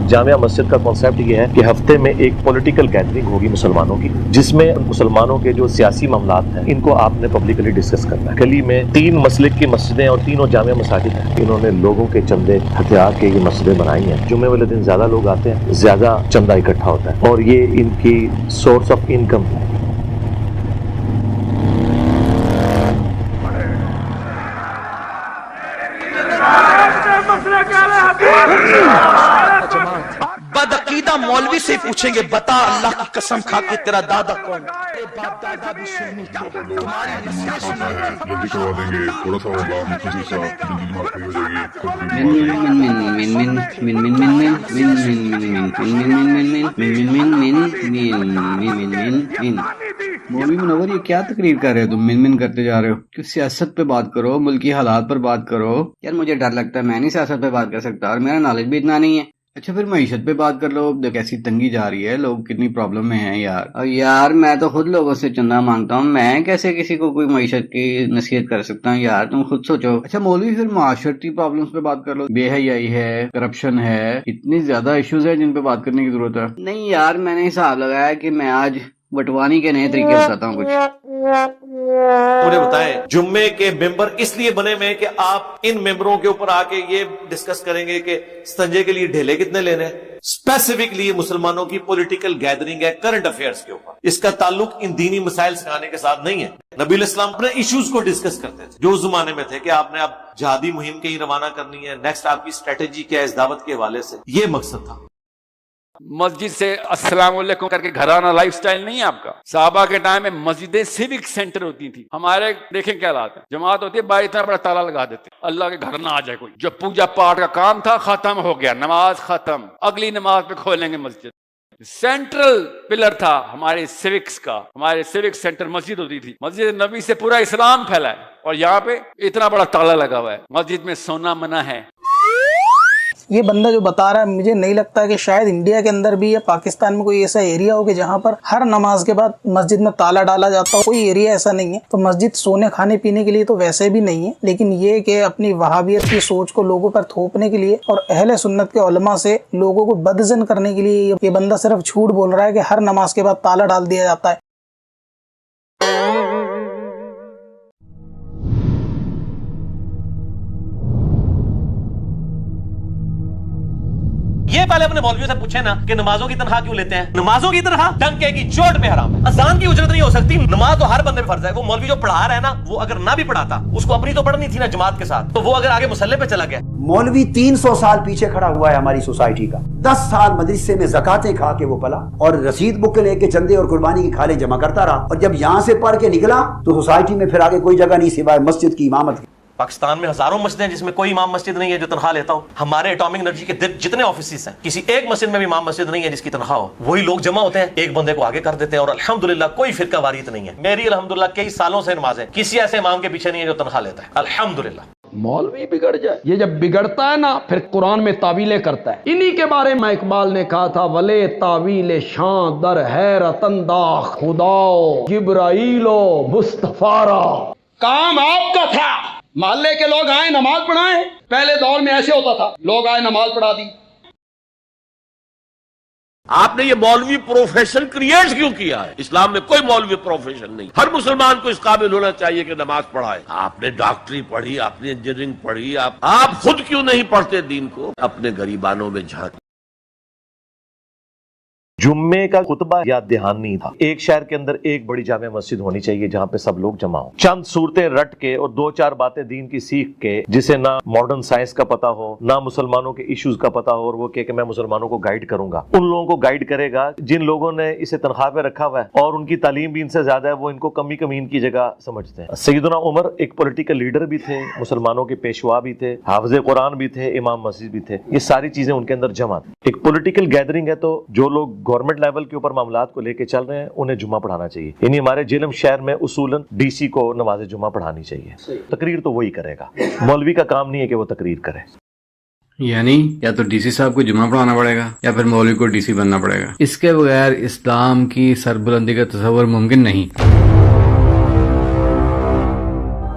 جامعہ مسجد کا کانسیپٹ یہ ہے کہ ہفتے میں ایک پولیٹیکل گیدرنگ ہوگی مسلمانوں کی، جس میں مسلمانوں کے جو سیاسی معاملات ہیں ان کو آپ نے پبلکلی ڈسکس کرنا ہے۔ گلی میں 3 مسلک کی مسجدیں اور تینوں جامعہ مساجد ہیں، انہوں نے لوگوں کے چندے ہتھیار کے یہ مسجدیں بنائی ہیں۔ جمعے والے دن زیادہ لوگ آتے ہیں، زیادہ چندہ اکٹھا ہوتا ہے اور یہ ان کی سورس آف انکم ہے۔ بدعقیدہ مولوی سے پوچھیں گے بتا اللہ کی قسم کھا کے تیرا دادا کون؟ باپ دادا بھی سنی تمہاری نصیحت جلدی کروا دیں گے، تھوڑا سا ہوگا مختصر سا جلدی نماز پڑھی ہو جائے گی۔ مولوی منور یہ کیا تقریر کر رہے ہو تم؟ من کرتے جا رہے ہو کہ سیاست پہ بات کرو، ملکی حالات پر بات کرو۔ یار مجھے ڈر لگتا ہے میں نہیں سیاست پہ بات کر سکتا اور میرا نالج بھی اتنا نہیں ہے۔ اچھا پھر معیشت پہ بات کر لو، کیسی تنگی جا رہی ہے، لوگ کتنی پرابلم میں ہیں یار۔ اور یار میں تو خود لوگوں سے چندہ مانگتا ہوں، میں کیسے کسی کو کوئی معیشت کی نصیحت کر سکتا ہوں یار، تم خود سوچو۔ اچھا مولوی پھر معاشرتی پرابلمس پہ بات کر لو، بے حیائی ہے، کرپشن ہے، اتنی زیادہ ایشوز ہیں جن پہ بات کرنے کی ضرورت ہے۔ نہیں یار میں نے حساب لگایا کہ میں آج بٹوانی کے نئے طریقے بتاتا ہوں کچھ۔ مجھے بتائیں جمعے کے ممبر اس لیے بنے ہوئے کہ آپ ان ممبروں کے اوپر آ کے یہ ڈسکس کریں گے کہ استنجے کے لیے ڈھیلے کتنے لینے ہیں؟ اسپیسیفکلی مسلمانوں کی پولیٹیکل گیدرنگ ہے کرنٹ افیئرز کے اوپر، اس کا تعلق ان دینی مسائل سکھانے کے ساتھ نہیں ہے۔ نبی علیہ السلام اپنے ایشوز کو ڈسکس کرتے تھے جو اس زمانے میں تھے کہ آپ نے اب جہادی مہم کہیں روانہ کرنی ہے، نیکسٹ آپ کی اسٹریٹجی کیا ہے اس دعوت کے حوالے سے، یہ مقصد تھا۔ مسجد سے السلام علیکم کر کے گھرانہ لائف سٹائل نہیں ہے آپ کا۔ صحابہ کے ٹائم میں مسجدیں سیوک سینٹر ہوتی تھی، ہمارے دیکھیں کیا حالات ہے، جماعت ہوتی ہے باہر اتنا بڑا تالا لگا دیتے اللہ کے گھر نہ آ جائے کوئی، جو پوجا پاٹ کا کام تھا ختم ہو گیا، نماز ختم، اگلی نماز پہ کھولیں گے مسجد۔ سینٹرل پلر تھا ہمارے سیوکس کا، ہمارے سیوک سینٹر مسجد ہوتی تھی، مسجد نبی سے پورا اسلام پھیلا ہے اور یہاں پہ اتنا بڑا تالا لگا ہوا ہے، مسجد میں سونا منع ہے۔ یہ بندہ جو بتا رہا ہے مجھے نہیں لگتا کہ شاید انڈیا کے اندر بھی یا پاکستان میں کوئی ایسا ایریا ہو کہ جہاں پر ہر نماز کے بعد مسجد میں تالا ڈالا جاتا ہو، کوئی ایریا ایسا نہیں ہے۔ تو مسجد سونے کھانے پینے کے لیے تو ویسے بھی نہیں ہے، لیکن یہ کہ اپنی وہابیت کی سوچ کو لوگوں پر تھوپنے کے لیے اور اہل سنت کے علماء سے لوگوں کو بدظن کرنے کے لیے یہ بندہ صرف جھوٹ بول رہا ہے کہ ہر نماز کے بعد تالا ڈال دیا جاتا ہے۔ یہ پہلے اپنے مولویوں سے پوچھیں نا کہ نمازوں کی تنخواہ کیوں لیتے ہیں؟ نمازوں کی تنخواہ ڈنکے کی چوٹ پہ حرام ہے، اذان کی اجرت نہیں ہو سکتی، نماز تو ہر بندے پہ فرض ہے۔ وہ مولوی جو پڑھا رہا ہے نا، وہ اگر نہ بھی پڑھاتا، اس کو اپنی تو پڑھنی تھی نا جماعت کے ساتھ، تو وہ اگر آگے مصلی پہ چلا گیا۔ مولوی 300 سال پیچھے کھڑا ہوا ہے ہماری سوسائٹی کا، 10 سال مدرسے میں زکاتیں کھا کے وہ پلا اور رسید بک لے کے چندے اور قربانی کی کھالیں جمع کرتا رہا، اور جب یہاں سے پڑھ کے نکلا تو سوسائٹی میں پھر آگے کوئی جگہ نہیں سوائے مسجد کی امامت کی۔ پاکستان میں ہزاروں مسجدیں ہیں جس میں کوئی امام مسجد نہیں ہے جو تنخواہ لیتا ہو۔ ہمارے اٹامک انرجی کے جتنے آفیسز ہیں کسی ایک مسجد میں بھی امام مسجد نہیں ہے جس کی تنخواہ ہو، وہی لوگ جمع ہوتے ہیں ایک بندے کو آگے کر دیتے ہیں، اور الحمدللہ کوئی فرقہ واریت نہیں ہے۔ میری الحمدللہ کئی سالوں سے نماز ہے، کسی ایسے امام کے پیچھے نہیں ہے جو تنخواہ لیتا ہے، الحمدللہ۔ مولوی بگڑ جائے، یہ جب بگڑتا ہے نا پھر قرآن میں تعویلیں کرتا ہے۔ انہی کے بارے میں اقبال نے کہا تھا ولے تعویل شان در حیرت انداخ خداؤ جبرائیلو مصطفیٰ۔ کام آپ کا تھا، محلے کے لوگ آئے نماز پڑھائیں، پہلے دور میں ایسے ہوتا تھا، لوگ آئے نماز پڑھا دی۔ آپ نے یہ مولوی پروفیشن کریٹ کیوں کیا ہے؟ اسلام میں کوئی مولوی پروفیشن نہیں، ہر مسلمان کو اس قابل ہونا چاہیے کہ نماز پڑھائے۔ آپ نے ڈاکٹری پڑھی، آپ نے انجینئرنگ پڑھی، آپ خود کیوں نہیں پڑھتے دین کو؟ اپنے غریبانوں میں جھانک۔ جمعے کا خطبہ یاد دہان نہیں تھا۔ ایک شہر کے اندر ایک بڑی جامع مسجد ہونی چاہیے جہاں پہ سب لوگ جمع ہوں، چند صورتیں رٹ کے اور 2-4 باتیں دین کی سیکھ کے، جسے نہ ماڈرن سائنس کا پتہ ہو نہ مسلمانوں کے ایشوز کا پتہ ہو، اور وہ کہ میں مسلمانوں کو گائیڈ کروں گا۔ ان لوگوں کو گائیڈ کرے گا جن لوگوں نے اسے تنخواہ پہ رکھا ہوا ہے اور ان کی تعلیم بھی ان سے زیادہ ہے، وہ ان کو کمی کمین کی جگہ سمجھتے ہیں۔ سیدنا عمر ایک پولیٹیکل لیڈر بھی تھے، مسلمانوں کے پیشوا بھی تھے، حافظ قرآن بھی تھے، امام مسجد بھی تھے، یہ ساری چیزیں ان کے اندر جمع تھیں۔ ایک پولیٹیکل گیدرنگ ہے تو جو لوگ گورنمنٹ لیول کے اوپر معاملات کو لے کے چل رہے ہیں انہیں جمعہ پڑھانا چاہیے، یعنی ہمارے جہلم شہر میں اصولاً ڈی سی کو نماز جمعہ پڑھانی چاہیے۔ تقریر تو وہی کرے گا، مولوی کا کام نہیں ہے کہ وہ تقریر کرے۔ یعنی یا تو ڈی سی صاحب کو جمعہ پڑھانا پڑے گا یا پھر مولوی کو ڈی سی بننا پڑے گا، اس کے بغیر اسلام کی سربلندی کا تصور ممکن نہیں۔